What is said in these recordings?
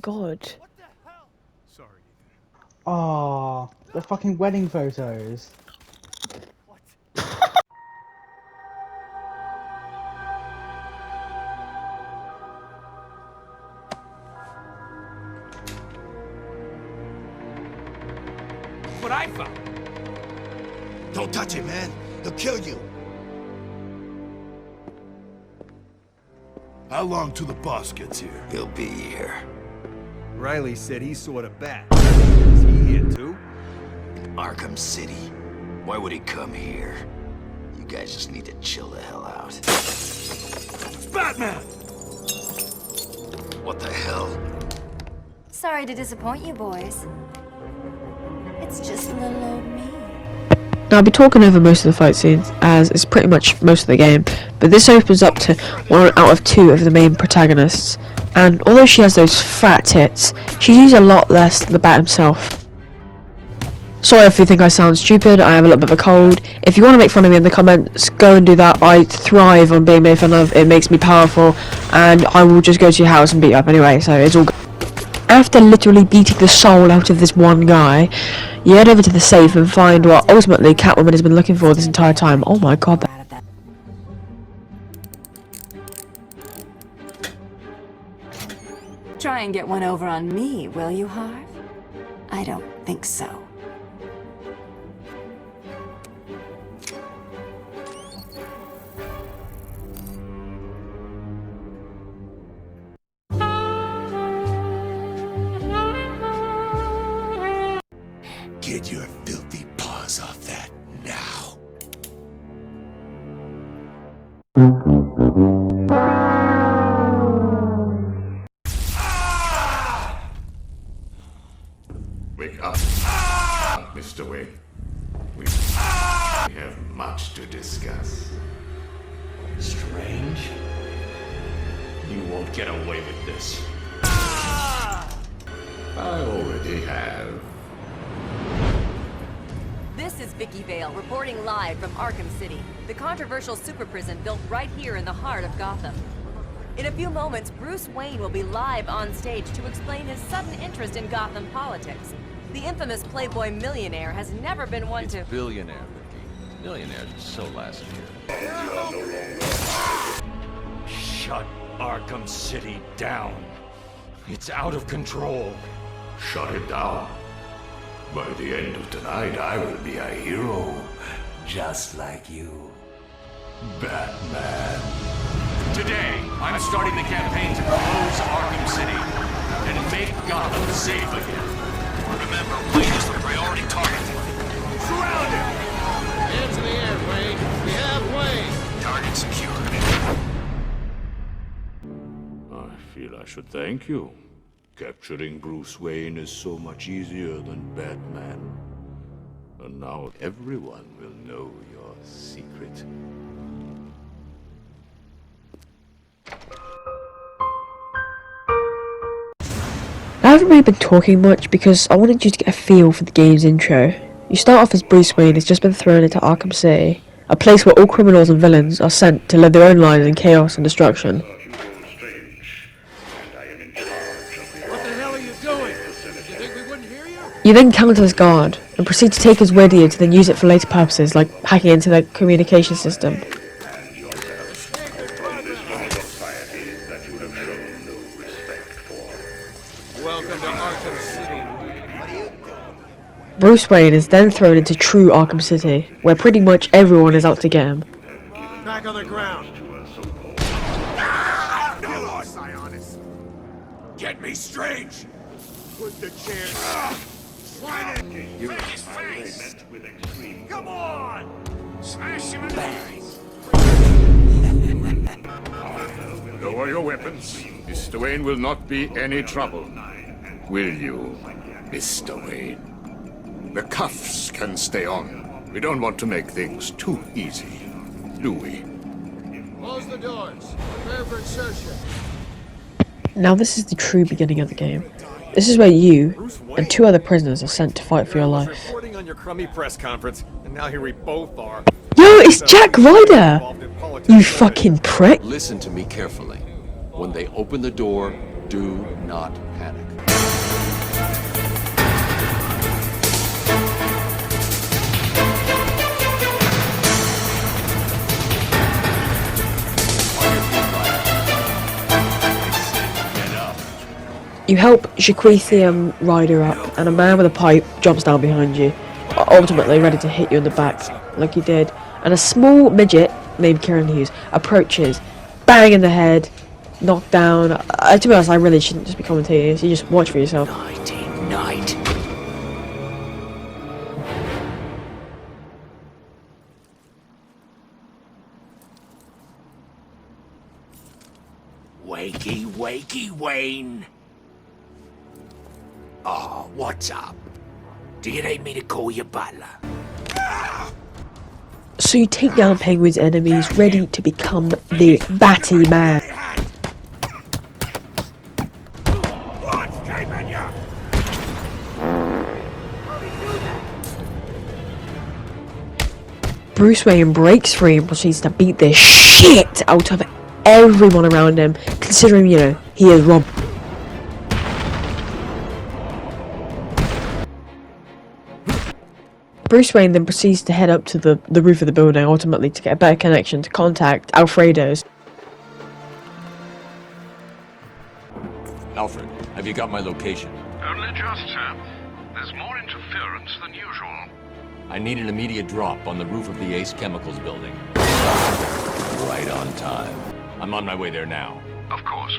god. Sorry. Oh, the fucking wedding photos. What I found. Don't touch it, man. He'll kill you. How long till the boss gets here? He'll be here. Riley said he saw the bat. Is he here too? Arkham City. Why would he come here? You guys just need to chill the hell out. It's Batman! What the hell? Sorry to disappoint you boys. It's just little old me. Now I'll be talking over most of the fight scenes, as it's pretty much most of the game, but this opens up to 1 out of 2 of the main protagonists, and although she has those fat tits, she's used a lot less than the Bat himself. Sorry if you think I sound stupid, I have a little bit of a cold. If you want to make fun of me in the comments, go and do that. I thrive on being made fun of, it makes me powerful, and I will just go to your house and beat you up anyway, so it's all good. After literally beating the soul out of this one guy, you head over to the safe and find what ultimately Catwoman has been looking for this entire time. Oh my god. Try and get one over on me, will you, Harv? I don't think so. Get your filthy paws off that now. Wake up, Mr. Wayne. We have much to discuss. Strange? You won't get away with this. I already have. This is Vicky Vale, reporting live from Arkham City, the controversial super prison built right here in the heart of Gotham. In a few moments, Bruce Wayne will be live on stage to explain his sudden interest in Gotham politics. The infamous Playboy millionaire has never been one to— Billionaire, Vicky. Millionaires are so last year. Shut Arkham City down. It's out of control. Shut it down. By the end of tonight, I will be a hero, just like you, Batman. Today, I'm starting the campaign to close Arkham City and make Gotham safe again. Remember, Wayne is the priority target. Surround him! Hands in the air, Wayne. We have Wayne. Target secured. I feel I should thank you. Capturing Bruce Wayne is so much easier than Batman. And now everyone will know your secret. I haven't really been talking much because I wanted you to get a feel for the game's intro. You start off as Bruce Wayne has just been thrown into Arkham City, a place where all criminals and villains are sent to live their own lives in chaos and destruction. You then counter this guard, and proceed to take his radio to then use it for later purposes, like hacking into their communication system. Welcome to Arkham City. Bruce Wayne is then thrown into true Arkham City, where pretty much everyone is out to get him. Back on the ground. Get me, Strange! Put the chair. You his face! Come on! Smash him in the face! Lower your weapons. Mr. Wayne will not be any trouble. Will you, Mr. Wayne? The cuffs can stay on. We don't want to make things too easy, do we? Close the doors. Prepare for insertion. Now this is the true beginning of the game. This is where you and 2 other prisoners are sent to fight for your life. Reporting on your crummy press conference, and now here we both are. Yo, it's Jack Ryder! You fucking prick! Listen to me carefully. When they open the door, do not panic. You help Jaquithium Rider up, and a man with a pipe jumps down behind you, ultimately ready to hit you in the back, like you did. And a small midget named Kieran Hughes approaches, bang in the head, knocked down. To be honest, I really shouldn't just be commentating this. You just watch for yourself. Night. Wakey, Wayne. Oh, what's up? Do you need me to call you butler? So you take down Penguin's enemies, ready to become the Batty Man. What's keeping you? Bruce Wayne breaks free and proceeds to beat the shit out of everyone around him, considering, you know, he is Rob. Bruce Wayne then proceeds to head up to the roof of the building, ultimately to get a better connection to contact Alfredo's. Alfred, have you got my location? Only just, sir. There's more interference than usual. I need an immediate drop on the roof of the Ace Chemicals building. Right on time. I'm on my way there now. Of course.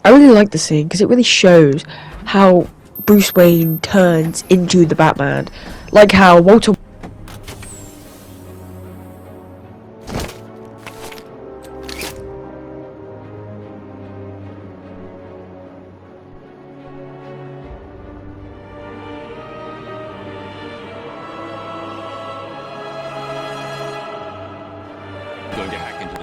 I really like the scene because it really shows how Bruce Wayne turns into the Batman. Like how Walter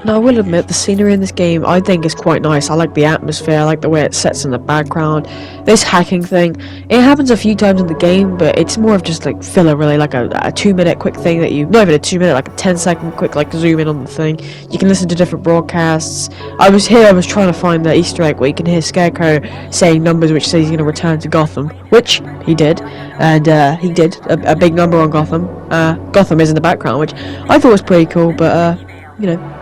Now, I will admit, the scenery in this game, I think, is quite nice. I like the atmosphere, I like the way it sets in the background. This hacking thing, it happens a few times in the game, but it's more of just, like, filler, really, like a 2-minute quick thing that you, not even a 2-minute, like a 10-second quick, like, zoom in on the thing. You can listen to different broadcasts. I was trying to find the Easter egg where you can hear Scarecrow saying numbers which says he's going to return to Gotham, which he did, and he did a big number on Gotham. Gotham is in the background, which I thought was pretty cool, but, you know,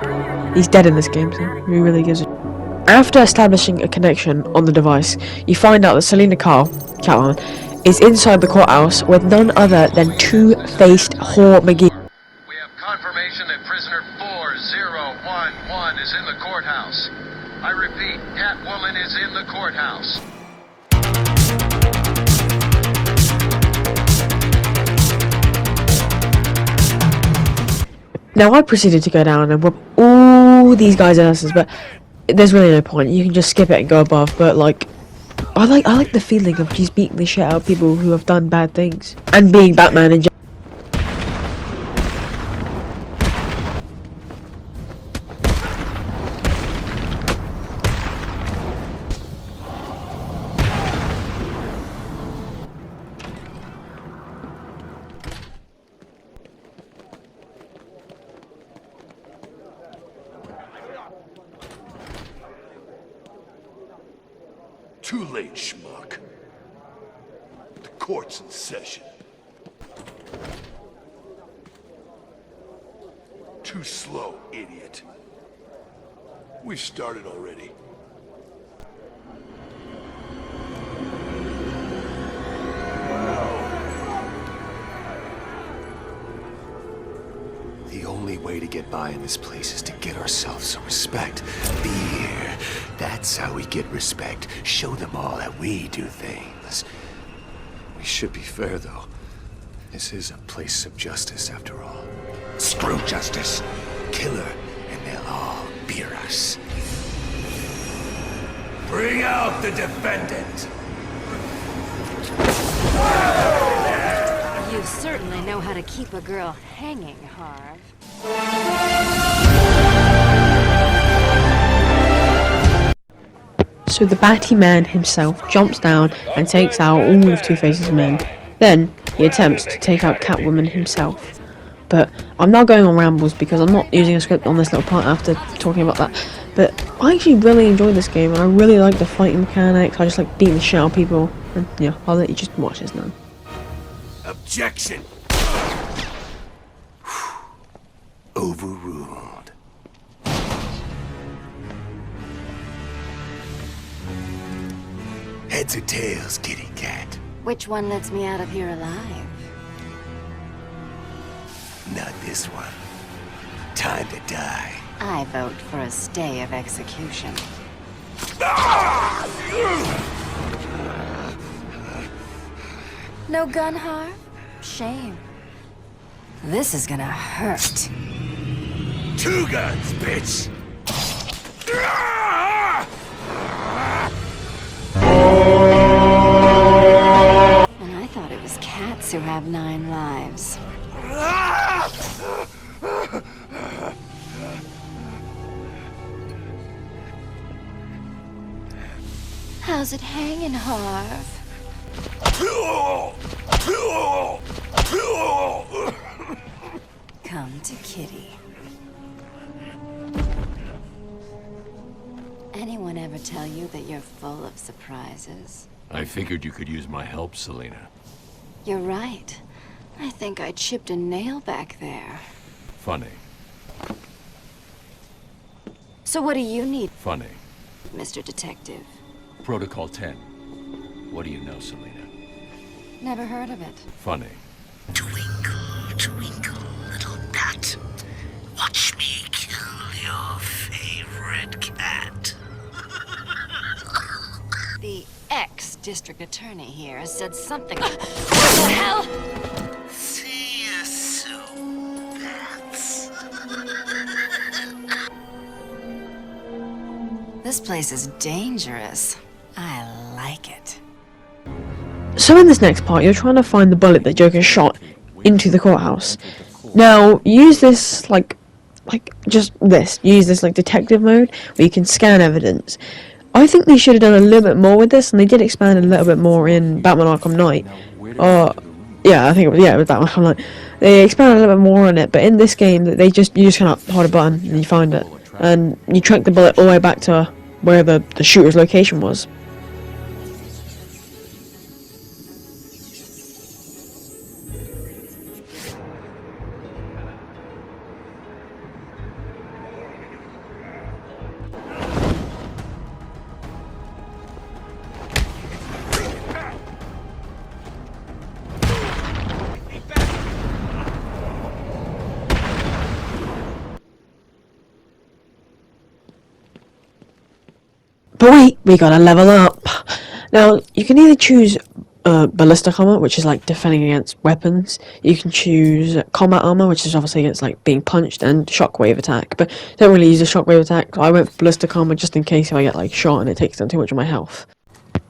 he's dead in this game, so who really gives a... After establishing a connection on the device, you find out that Selina Kyle, Catwoman, is inside the courthouse with none other than Two-Faced Whore McGee. We have confirmation that prisoner 4011 is in the courthouse. I repeat, Catwoman is in the courthouse. Now I proceeded to go down and whoop all these guys' asses, but there's really no point. You can just skip it and go above. But like, I like the feeling of just beating the shit out of people who have done bad things and being Batman in general. Too late, schmuck. The court's in session. Too slow, idiot. We've started already. The only way to get by in this place is to get ourselves some respect. Be here. That's how we get respect. Show them all that we do things. We should be fair, though. This is a place of justice, after all. Screw justice. Kill her, and they'll all beer us. Bring out the defendant! You certainly know how to keep a girl hanging, Harv. So the Batty Man himself jumps down and takes out all of Two-Face's men. Then he attempts to take out Catwoman himself. But I'm not going on rambles because I'm not using a script on this little part after talking about that. But I actually really enjoy this game and I really like the fighting mechanics. I just like beating the shit out of people. And yeah, I'll let you just watch this now. Objection! Overruled. Heads or tails, kitty cat? Which one lets me out of here alive? Not this one. Time to die. I vote for a stay of execution. No gun harm? Shame. This is gonna hurt. 2 guns, bitch! And I thought it was cats who have 9 lives. How's it hanging, Harv? Come to Kitty. Anyone ever tell you that you're full of surprises? I figured you could use my help, Selina. You're right. I think I chipped a nail back there. Funny. So what do you need, Funny. Mr. Detective? Protocol 10. What do you know, Selina? Never heard of it. Funny. Twinkle, twinkle, little bat. Watch me kill your favorite cat. The ex-district attorney here said something. What the hell? See you soon, bats. This place is dangerous. I like it. So in this next part, you're trying to find the bullet that Joker shot into the courthouse. Now, use this, use this, detective mode, where you can scan evidence. I think they should have done a little bit more with this, and they did expand a little bit more in Batman Arkham Knight. Yeah, I think it was Batman Arkham Knight. They expanded a little bit more on it, but in this game, you just kind of hold a button, and you find it. And you track the bullet all the way back to where the shooter's location was. But wait, we gotta level up. Now, you can either choose ballistic armor, which is like defending against weapons. You can choose combat armor, which is obviously against like being punched, and shockwave attack. But don't really use a shockwave attack. So I went for ballistic armor just in case if I get like shot and it takes down too much of my health.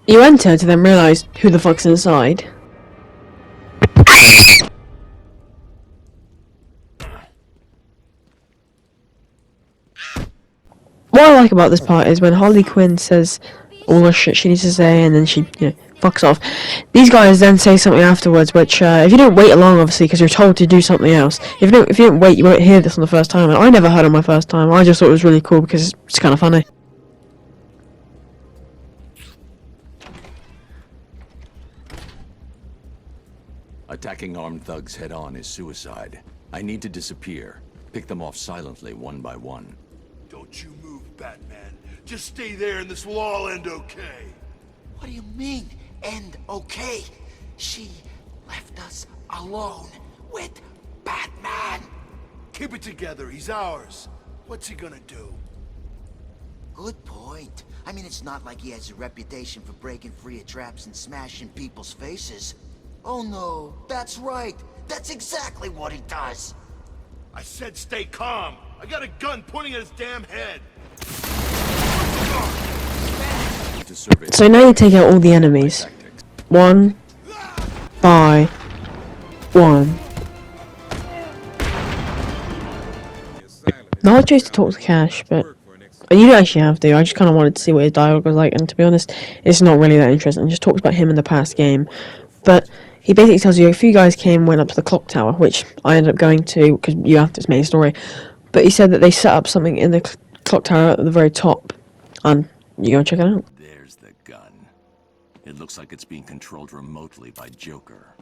You enter to then realize who the fuck's inside. What I like about this part is when Harley Quinn says all the shit she needs to say and then she, fucks off. These guys then say something afterwards, which, if you don't wait along, obviously, because you're told to do something else, if you don't wait, you won't hear this on the first time, and I never heard it on my first time. I just thought it was really cool because it's kind of funny. Attacking armed thugs head-on is suicide. I need to disappear. Pick them off silently, one by one. Don't you move, Batman. Just stay there and this will all end okay. What do you mean, end okay? She left us alone with Batman. Keep it together, he's ours. What's he gonna do? Good point. I mean, it's not like he has a reputation for breaking free of traps and smashing people's faces. Oh no, that's right. That's exactly what he does. I said stay calm. I got a gun pointing at his damn head. So now you take out all the enemies. One by one. Now I chose to talk to Cash, but you don't actually have to. I just kind of wanted to see what his dialogue was like, and to be honest, it's not really that interesting. It just talks about him in the past game. But he basically tells you a few guys went up to the clock tower, which I ended up going to, because you have this main story. But he said that they set up something in the clock tower at the very top, and you go check it out. There's the gun. It looks like it's being controlled remotely by Joker.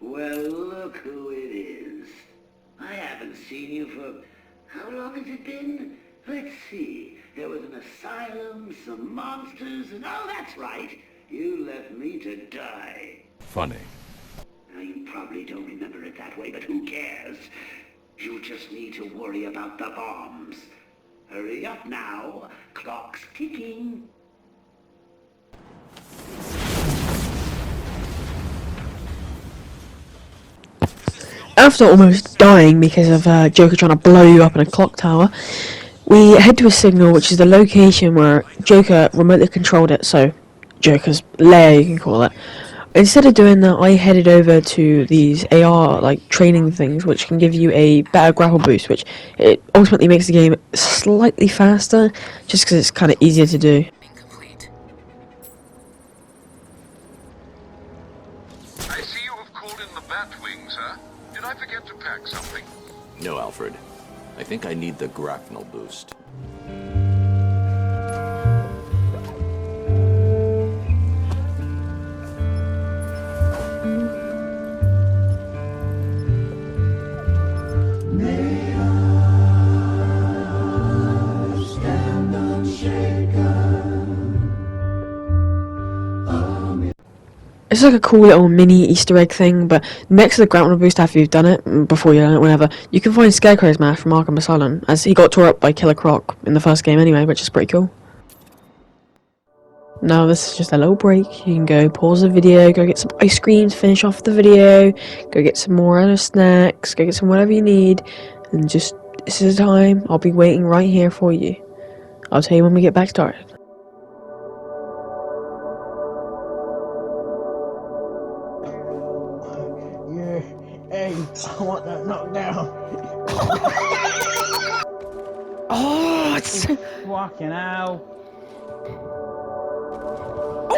Well, look who it is. haven't seen you for... How long has it been? Let's see. There was an asylum, some monsters, and oh, that's right. You left me to die. Funny. Now, you probably don't remember it that way, but who cares? You just need to worry about the bombs. Hurry up now. Clock's ticking. After almost dying because of Joker trying to blow you up in a clock tower, we head to a signal, which is the location where Joker remotely controlled it, so Joker's lair, you can call it. Instead of doing that, I headed over to these AR, like, training things, which can give you a better grapple boost, which it ultimately makes the game slightly faster, just because it's kind of easier to do. I see you have called in the Batwing, sir. Did I forget to pack something? No, Alfred. I think I need the grapnel boost. It's like a cool little mini Easter egg thing, but next to the grapnel boost after you've done it, before you done it, whenever, you can find Scarecrow's mask from Arkham Asylum, as he got tore up by Killer Croc in the first game anyway, which is pretty cool. Now this is just a little break. You can go pause the video, go get some ice cream to finish off the video, go get some more other snacks, go get some whatever you need, and just, this is the time, I'll be waiting right here for you. I'll tell you when we get back started. Yeah, hey, I want that knockdown. Oh, it's so... Fucking hell. I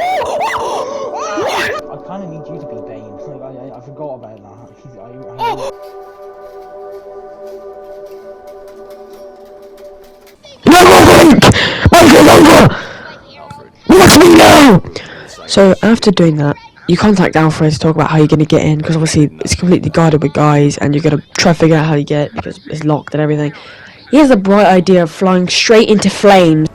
kind of need you to be Bane. Like, I forgot about that. So after doing that, you contact Alfred to talk about how you're going to get in, because obviously it's completely guarded with guys, and you're going to try to figure out how you get, because it's locked and everything. He has the bright idea of flying straight into flames.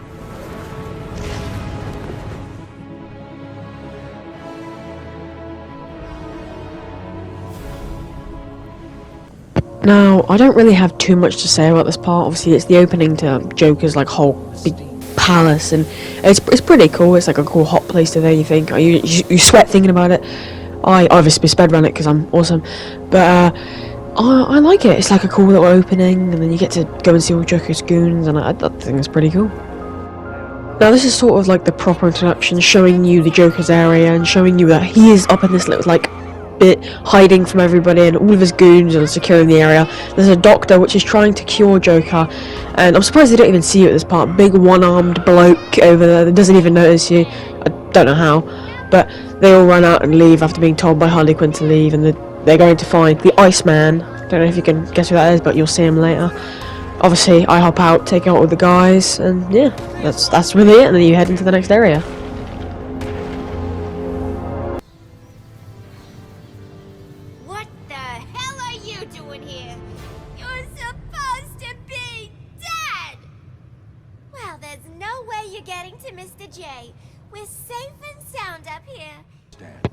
Now, I don't really have too much to say about this part. Obviously, it's the opening to Joker's like whole big palace, and it's pretty cool. It's like a cool hot place to there. You think you sweat thinking about it. I obviously sped run it because I'm awesome, but I like it. It's like a cool little opening, and then you get to go and see all Joker's goons, and I think it's pretty cool. Now this is sort of like the proper introduction, showing you the Joker's area and showing you that he is up in this little like bit hiding from everybody, and all of his goons are securing the area. There's a doctor which is trying to cure Joker, and I'm surprised they don't even see you at this part. Big one-armed bloke over there that doesn't even notice you. I don't know how, but they all run out and leave after being told by Harley Quinn to leave, and they're going to find the Iceman. Don't know if you can guess who that is, but you'll see him later. Obviously I hop out, take out all the guys, and yeah, that's really it, and then you head into the next area.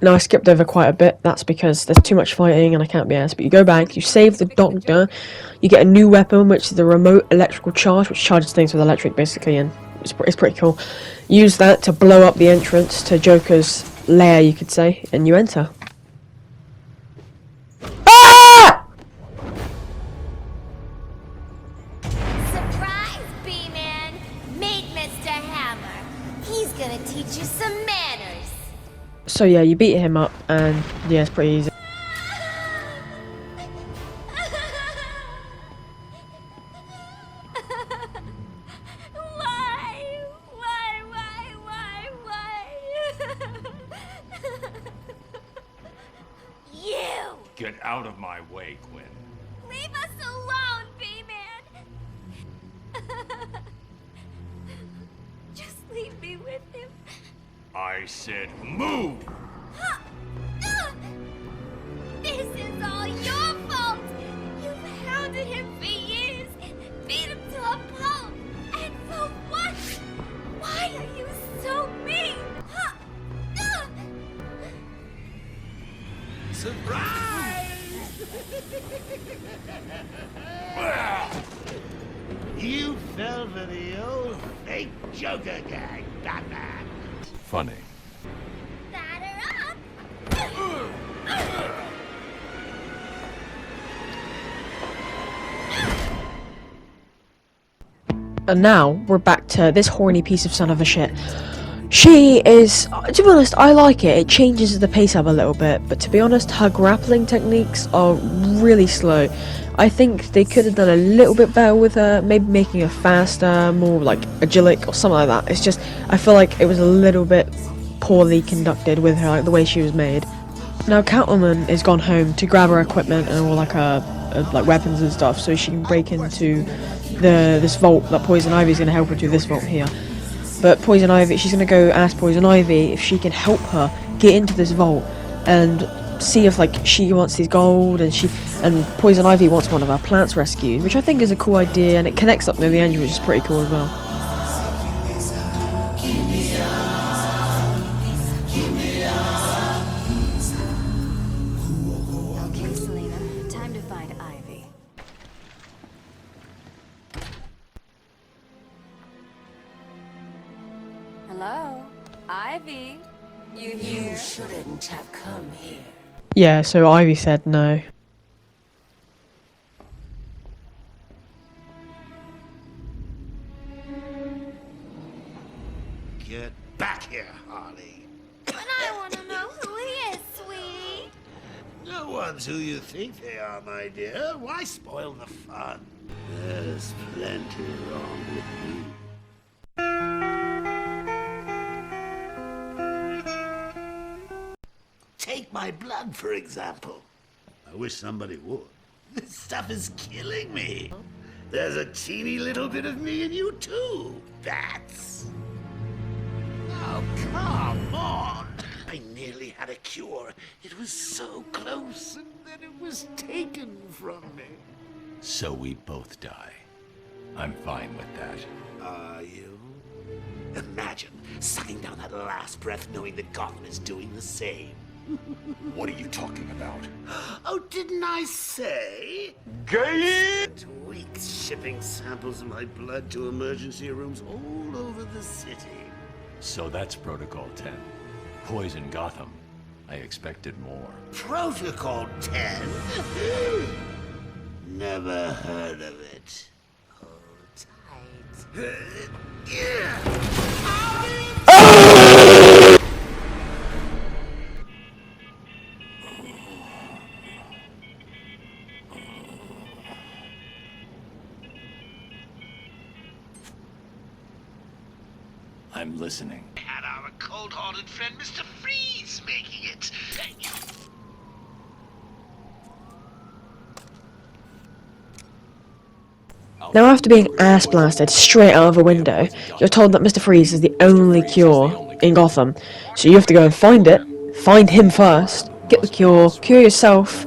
Now I skipped over quite a bit, that's because there's too much fighting and I can't be asked, but you go back, you save the doctor, you get a new weapon which is the remote electrical charge, which charges things with electric basically, and it's pretty cool. Use that to blow up the entrance to Joker's lair, you could say, and you enter. Ah! Surprise, B-Man! Meet Mr. Hammer. He's gonna teach you some manners. So yeah, you beat him up, and yeah, it's pretty easy. You! Get out of my way, Quinn. Leave us alone, B-Man! Just leave me with him. I said move! This is all your fault! You've hounded him Surprise! You fell for the old fake Joker gag, Batman. Funny. And now we're back to this horny piece of son of a shit. She is, to be honest, I like it. It changes the pace up a little bit, but to be honest, her grappling techniques are really slow. I think they could have done a little bit better with her, maybe making her faster, more like agilic or something like that. It's just, I feel like it was a little bit poorly conducted with her, like the way she was made. Now Catwoman is gone home to grab her equipment and all like her like weapons and stuff, so she can break into this vault that Poison Ivy's gonna help her do, this vault here. But Poison Ivy, she's gonna go ask Poison Ivy if she can help her get into this vault and see if like she wants these gold, and Poison Ivy wants one of her plants rescued, which I think is a cool idea, and it connects up near the end, which is pretty cool as well. Okay, Selena, time to find Ivy. Hello? Ivy? You here? You shouldn't have come here. Yeah, so Ivy said no. Get back here, Harley. But I want to know who he is, sweetie. No one's who you think they are, my dear. Why spoil the fun? There's plenty wrong with you. Take my blood, for example. I wish somebody would. This stuff is killing me. There's a teeny little bit of me in you, too. Bats. Oh, come on. I nearly had a cure. It was so close, and then it was taken from me. So we both die. I'm fine with that. Are you? Imagine sucking down that last breath knowing that Gotham is doing the same. What are you talking about? Oh, didn't I say? Gay! Weeks shipping samples of my blood to emergency rooms all over the city. So that's Protocol 10. Poison Gotham. I expected more. Protocol 10? Never heard of it. Hold tight. I'm listening. Had our cold-hearted friend Mr. Freeze making it. Now after being ass blasted straight out of a window, you're told that Mr. Freeze is the only cure in Gotham. So you have to go and find it, find him first, get the cure yourself,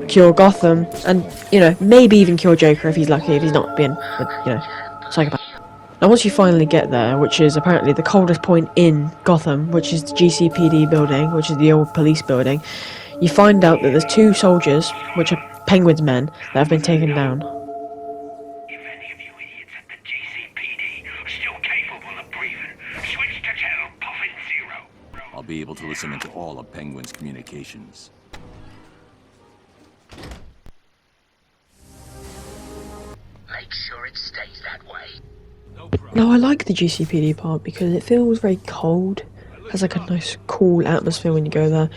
cure Gotham, and, you know, maybe even cure Joker if he's lucky, if he's not being, you know, psychopath. Now once you finally get there, which is apparently the coldest point in Gotham, which is the GCPD building, which is the old police building, you find out that there's two soldiers, which are Penguin's men, that have been taken down. I'll be able to listen into all of Penguin's communications. Make sure it stays that way. Now I like the GCPD part because it feels very cold, has like a nice cool atmosphere when you go there,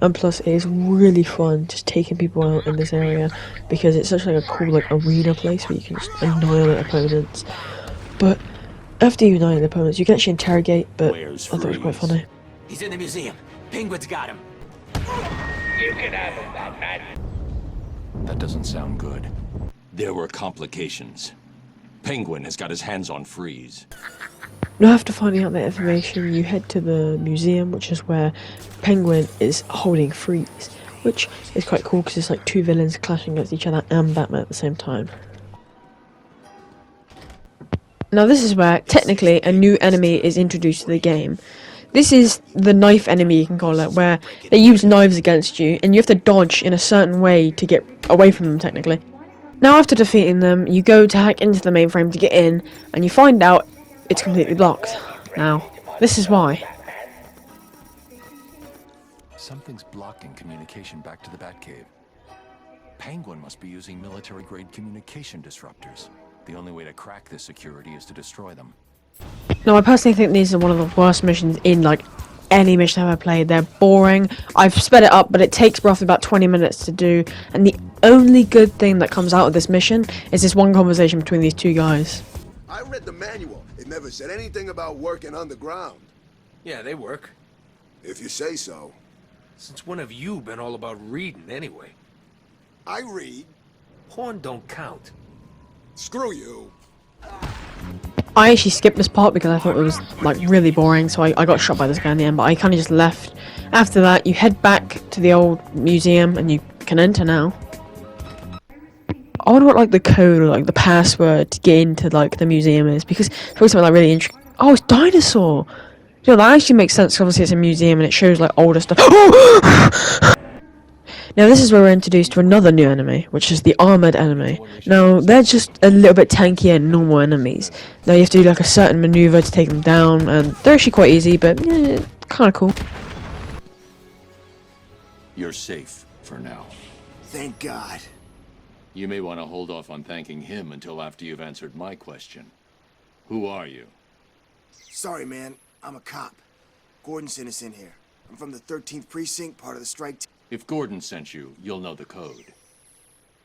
and plus it is really fun just taking people out in this area because it's such like a cool like arena place where you can just annihilate opponents. But after you annihilate opponents you can actually interrogate, but I thought it was quite funny. He's in the museum. Penguin's got him. You can have him, Batman. That doesn't sound good. There were complications. Penguin has got his hands on Freeze. Now after finding out that information, you head to the museum, which is where Penguin is holding Freeze, which is quite cool because it's like two villains clashing against each other and Batman at the same time. Now this is where, technically, a new enemy is introduced to the game. This is the knife enemy, you can call it, where they use knives against you, and you have to dodge in a certain way to get away from them, technically. Now, after defeating them, you go to hack into the mainframe to get in, and you find out it's completely blocked. Now, this is why. Something's blocking communication back to the Batcave. Penguin must be using military-grade communication disruptors. The only way to crack this security is to destroy them. Now, I personally think these are one of the worst missions in, like, any mission I've ever played. They're boring. I've sped it up, but it takes roughly about 20 minutes to do. And the only good thing that comes out of this mission is this one conversation between these two guys. I read the manual. It never said anything about working underground. Yeah, they work. If you say so. Since when have you been all about reading, anyway? I read. Porn don't count. Screw you. I actually skipped this part because I thought it was, like, really boring, so I got shot by this guy in the end, but I kind of just left. After that, you head back to the old museum, and you can enter now. I wonder what, like, the code or, like, the password to get into, like, the museum is, because it's probably something, like, really interesting. Oh, it's dinosaur! You know, that actually makes sense, because obviously it's a museum, and it shows, like, older stuff. Now, this is where we're introduced to another new enemy, which is the armored enemy. Now, they're just a little bit tankier than normal enemies. Now, you have to do, like, a certain maneuver to take them down, and they're actually quite easy, but, yeah, kind of cool. You're safe for now. Thank God. You may want to hold off on thanking him until after you've answered my question. Who are you? Sorry, man. I'm a cop. Gordon sent us in here. I'm from the 13th Precinct, part of the strike team. If Gordon sent you, you'll know the code.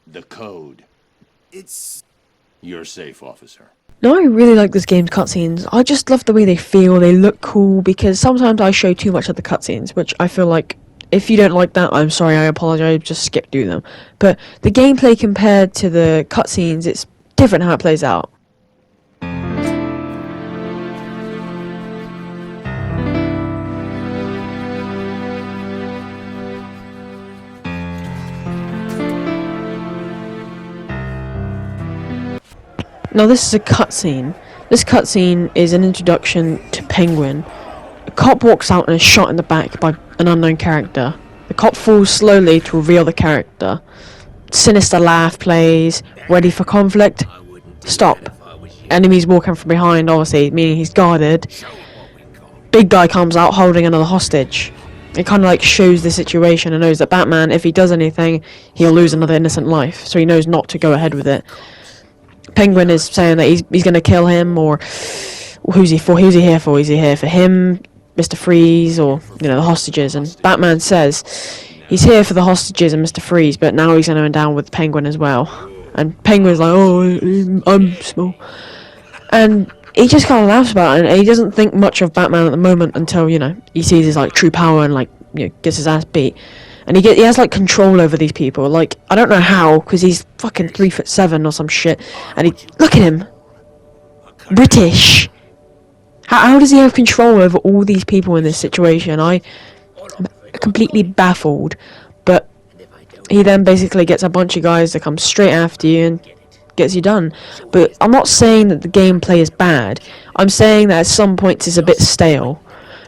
The code. It's... You're safe, officer. Now, I really like this game's cutscenes. I just love the way they feel, they look cool, because sometimes I show too much of the cutscenes, which I feel like, if you don't like that, I'm sorry, I apologize, just skip through them. But the gameplay compared to the cutscenes, it's different how it plays out. Now, this is a cutscene. This cutscene is an introduction to Penguin. A cop walks out and is shot in the back by an unknown character. The cop falls slowly to reveal the character. Sinister laugh plays. Ready for conflict? Stop. Enemies walking from behind, obviously, meaning he's guarded. Big guy comes out holding another hostage. It kind of like shows the situation and knows that Batman, if he does anything, he'll lose another innocent life. So he knows not to go ahead with it. Penguin is saying that he's going to kill him, or who's he for? Who's he here for? Is he here for him, Mr. Freeze, or, you know, the hostages? And Batman says he's here for the hostages and Mr. Freeze, but now he's going to go down with Penguin as well. And Penguin's like, oh, I'm small. And he just kind of laughs about it, and he doesn't think much of Batman at the moment until, you know, he sees his, like, true power and, like, you know, gets his ass beat. And he has, like, control over these people. Like, I don't know how, because he's fucking 3'7" or some shit. And look at him. British. How does he have control over all these people in this situation? I'm completely baffled. But he then basically gets a bunch of guys to come straight after you and gets you done. But I'm not saying that the gameplay is bad. I'm saying that at some points it's a bit stale.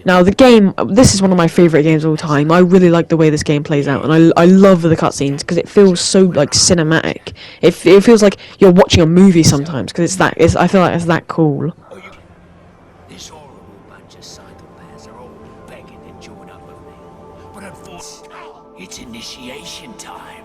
Now, the game, this is one of my favourite games of all time. I really like the way this game plays out, and I love the cutscenes, because it feels so, like, cinematic. It feels like you're watching a movie sometimes, because I feel like it's that cool. This horrible bunch of psychopaths are all begging to join up with me. But unfortunately, it's initiation time.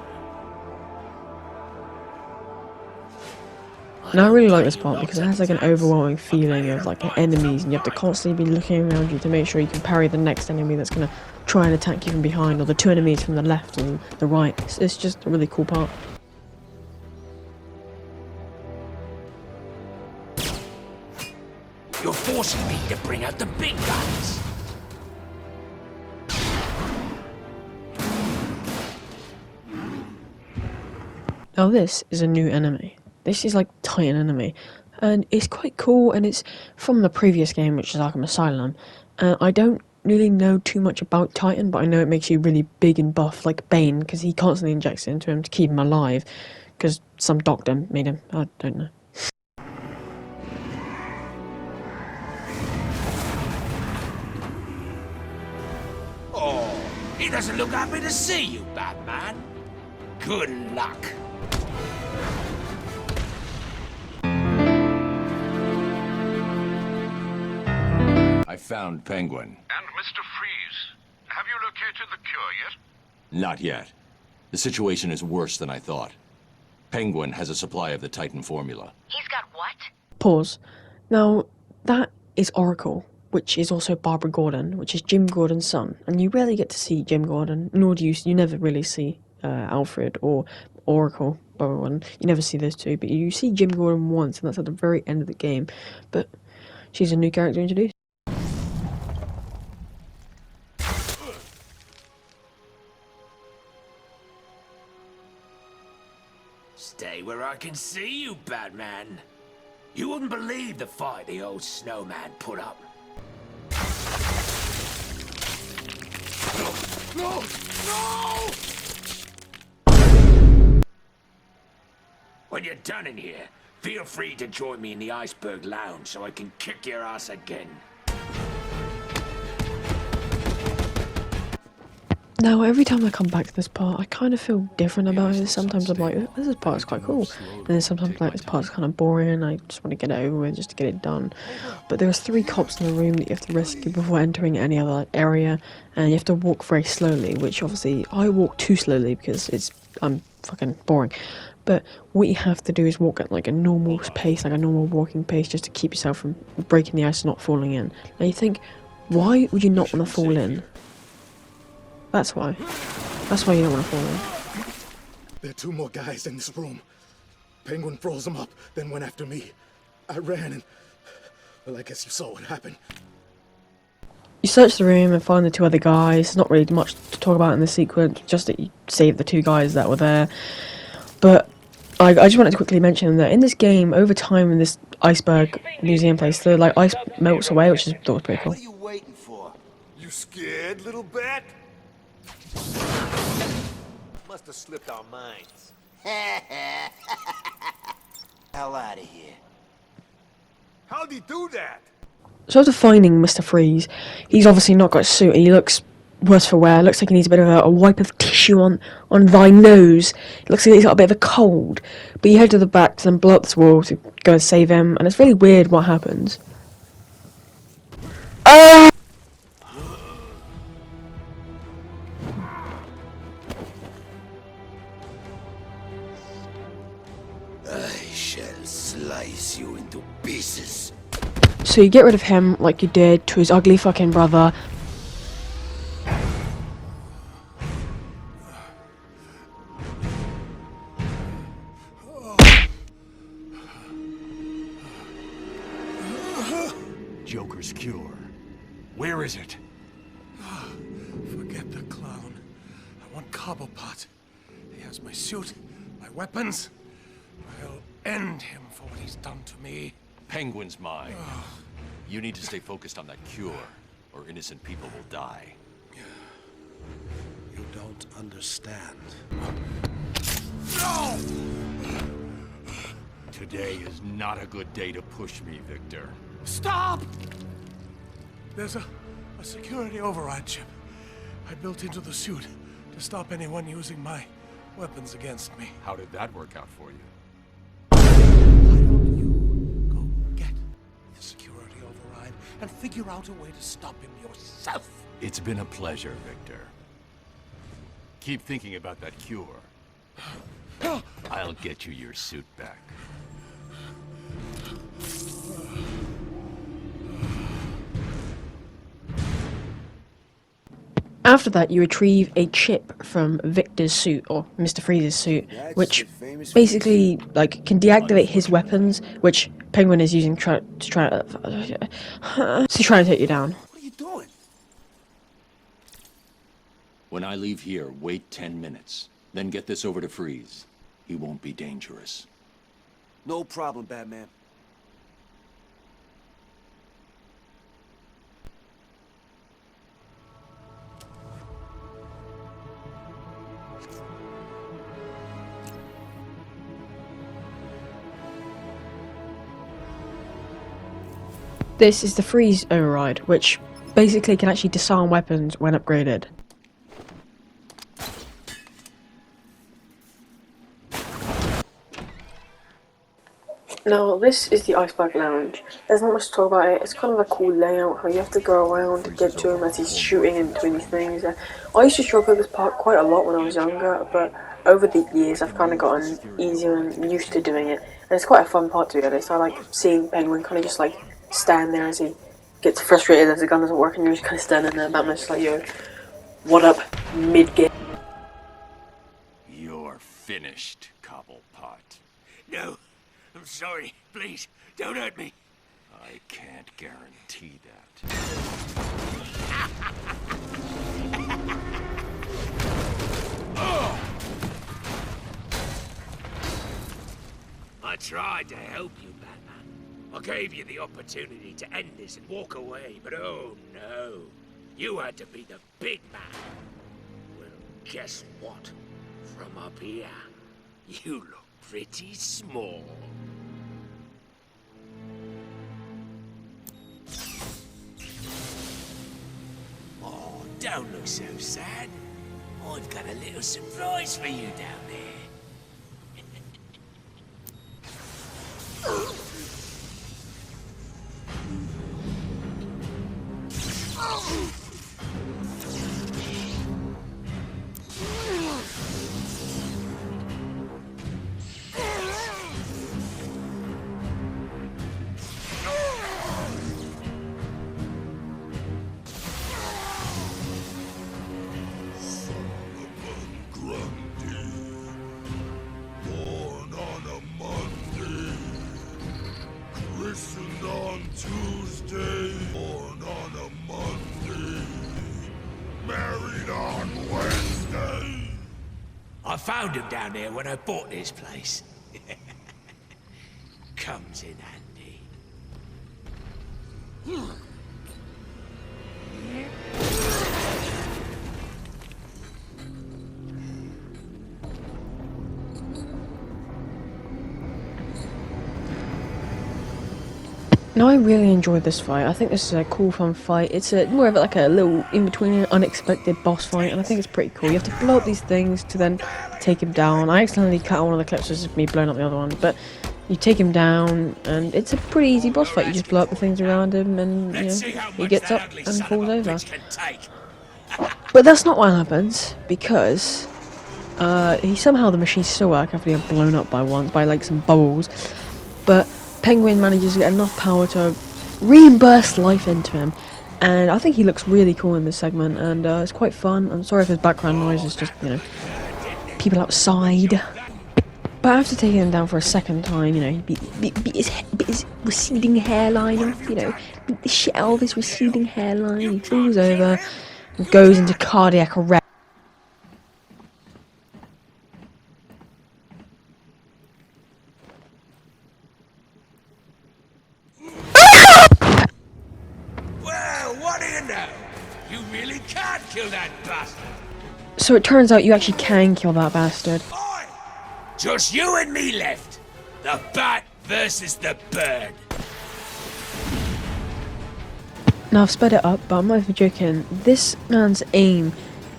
And I really like this part because it has like an overwhelming feeling of like enemies, and you have to constantly be looking around you to make sure you can parry the next enemy that's going to try and attack you from behind, or the two enemies from the left and the right. It's just a really cool part. You're forcing me to bring out the big guns. Now this is a new enemy. This is like Titan enemy, and it's quite cool, and it's from the previous game, which is Arkham Asylum. I don't really know too much about Titan, but I know it makes you really big and buff, like Bane, because he constantly injects it into him to keep him alive, because some doctor made him. I don't know. He doesn't look happy to see you, Batman. Good luck. I found Penguin. And Mr. Freeze, have you located the cure yet? Not yet. The situation is worse than I thought. Penguin has a supply of the Titan formula. He's got what? Pause. Now, that is Oracle, which is also Barbara Gordon, which is Jim Gordon's son. And you rarely get to see Jim Gordon, nor do you never really see Alfred or Oracle, Barbara Gordon. You never see those two, but you see Jim Gordon once, and that's at the very end of the game. But she's a new character introduced. Stay where I can see you, Batman. You wouldn't believe the fight the old snowman put up. No! No! When you're done in here, feel free to join me in the Iceberg Lounge so I can kick your ass again. Now, every time I come back to this part, I kind of feel different about it. Sometimes I'm like, oh, this part is quite cool. And then sometimes I'm like, this part is kind of boring. I just want to get it over with, just to get it done. But there's 3 cops in the room that you have to rescue before entering any other area. And you have to walk very slowly, which obviously I walk too slowly because I'm fucking boring. But what you have to do is walk at like a normal pace, like a normal walking pace, just to keep yourself from breaking the ice and not falling in. Now you think, why would you not want to fall in? That's why. That's why you don't want to fall in. There are 2 more guys in this room. Penguin froze them up, then went after me. I ran and... well, I guess you saw what happened. You search the room and find the 2 other guys. There's not really much to talk about in this sequence, just that you save the 2 guys that were there. But I just wanted to quickly mention that in this game, over time in this iceberg museum place, the like ice melts away, which I thought was pretty cool. What are you waiting for? You scared, little bat? Must have slipped our minds. Hell out of here. How'd he do that? So after finding Mr. Freeze, he's obviously not got a suit. He looks worse for wear. Looks like he needs a bit of a wipe of tissue on thy nose. It looks like he's got a bit of a cold. But you head to the back to then blow up this wall to go and save him. And it's really weird what happens. I shall slice you into pieces. So you get rid of him like you did to his ugly fucking brother. Joker's cure. Where is it? Forget the clown. I want Cobblepot. He has my suit, my weapons. I'll end him for what he's done to me. Penguin's mine. You need to stay focused on that cure, or innocent people will die. You don't understand. No! Today is not a good day to push me, Victor. Stop! There's a security override chip I built into the suit to stop anyone using my weapons against me. How did that work out for you? The security override and figure out a way to stop him yourself. It's been a pleasure, Victor. Keep thinking about that cure. I'll get you your suit back. After that, you retrieve a chip from Victor's suit, or Mr. Freeze's suit, which basically like can deactivate his weapons, which Penguin is using to try to take you down. What are you doing? When I leave here, wait 10 minutes. Then get this over to Freeze. He won't be dangerous. No problem, Batman. This is the Freeze override, which basically can actually disarm weapons when upgraded. Now, this is the Iceberg Lounge. There's not much to talk about it. It's kind of a cool layout, how you have to go around to get to him as he's shooting into these things. I used to struggle with this part quite a lot when I was younger, but over the years I've kind of gotten easier and used to doing it. And it's quite a fun part, to be honest. I like seeing Penguin kind of just like stand there as he gets frustrated as the gun doesn't work and you're just kind of standing there. Batman's just like, yo, what up, mid-game? You're finished, Cobblepot. No, I'm sorry. Please, don't hurt me. I can't guarantee that. I tried to help you, Batman. I gave you the opportunity to end this and walk away, but oh no. You had to be the big man. Well, guess what? From up here, you look pretty small. Oh, don't look so sad. I've got a little surprise for you down there. Born on a Monday, christened on Tuesday, born on a Monday, married on Wednesday. I found him down there when I bought this place. Comes in handy. Now, I really enjoyed this fight. I think this is a cool, fun fight. It's more of like a little in-between unexpected boss fight, and I think it's pretty cool. You have to blow up these things to then take him down. I accidentally cut out one of the clips, so it's just me blowing up the other one, but you take him down, and it's a pretty easy boss fight. You just blow up the things around him, and you know, he gets up and falls over. But that's not what happens, because the machine still works after being blown up by like some bubbles, but Penguin manages to get enough power to reimburse life into him, and I think he looks really cool in this segment, and it's quite fun. I'm sorry if his background noise is just, you know, people outside. But after taking him down for a second time, you know, he beat his receding hairline off, you know, beat the shit out of his receding hairline, he falls over, and goes into cardiac arrest. Well, what do you know? You really can't kill that bastard. So it turns out you actually can kill that bastard. Just you and me left. The bat versus the bird. Now I've sped it up, but I'm not even joking. This man's aim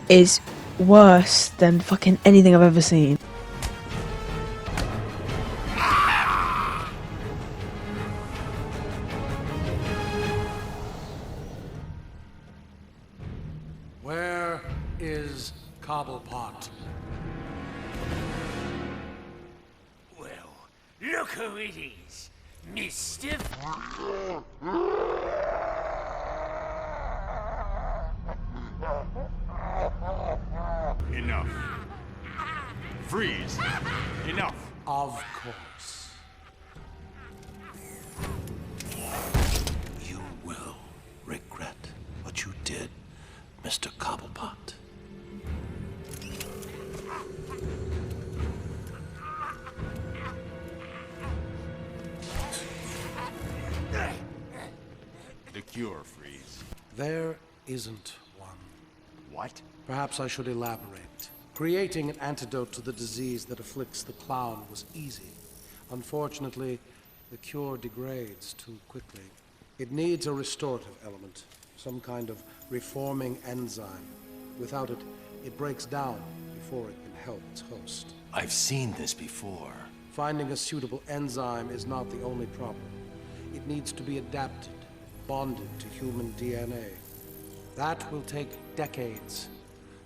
is worse than fucking anything I've ever seen. Where is Cobblepot? Well, look who it is, Mr. Enough. Freeze. Enough. Of course. You will regret what you did, Mr. Cobblepot. The cure, Freeze. There isn't one. What? Perhaps I should elaborate. Creating an antidote to the disease that afflicts the clown was easy. Unfortunately, the cure degrades too quickly. It needs a restorative element, some kind of reforming enzyme. Without it, it breaks down before it can help its host. I've seen this before. Finding a suitable enzyme is not the only problem. It needs to be adapted, bonded to human DNA. That will take decades.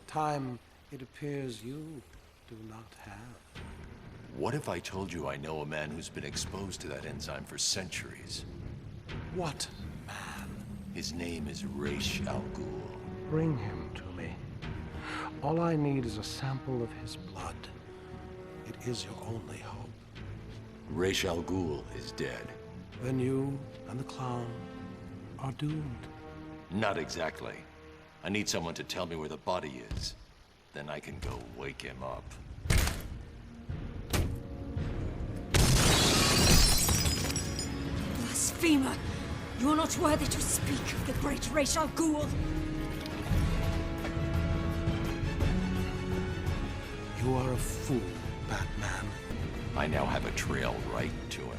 Time, it appears, you do not have. What if I told you I know a man who's been exposed to that enzyme for centuries? What? His name is Ra's al Ghul. Bring him to me. All I need is a sample of his blood. It is your only hope. Ra's al Ghul is dead. Then you and the clown are doomed. Not exactly. I need someone to tell me where the body is. Then I can go wake him up. Blasphemer! You are not worthy to speak of the great Ra's al Ghul! You are a fool, Batman. I now have a trail right to him.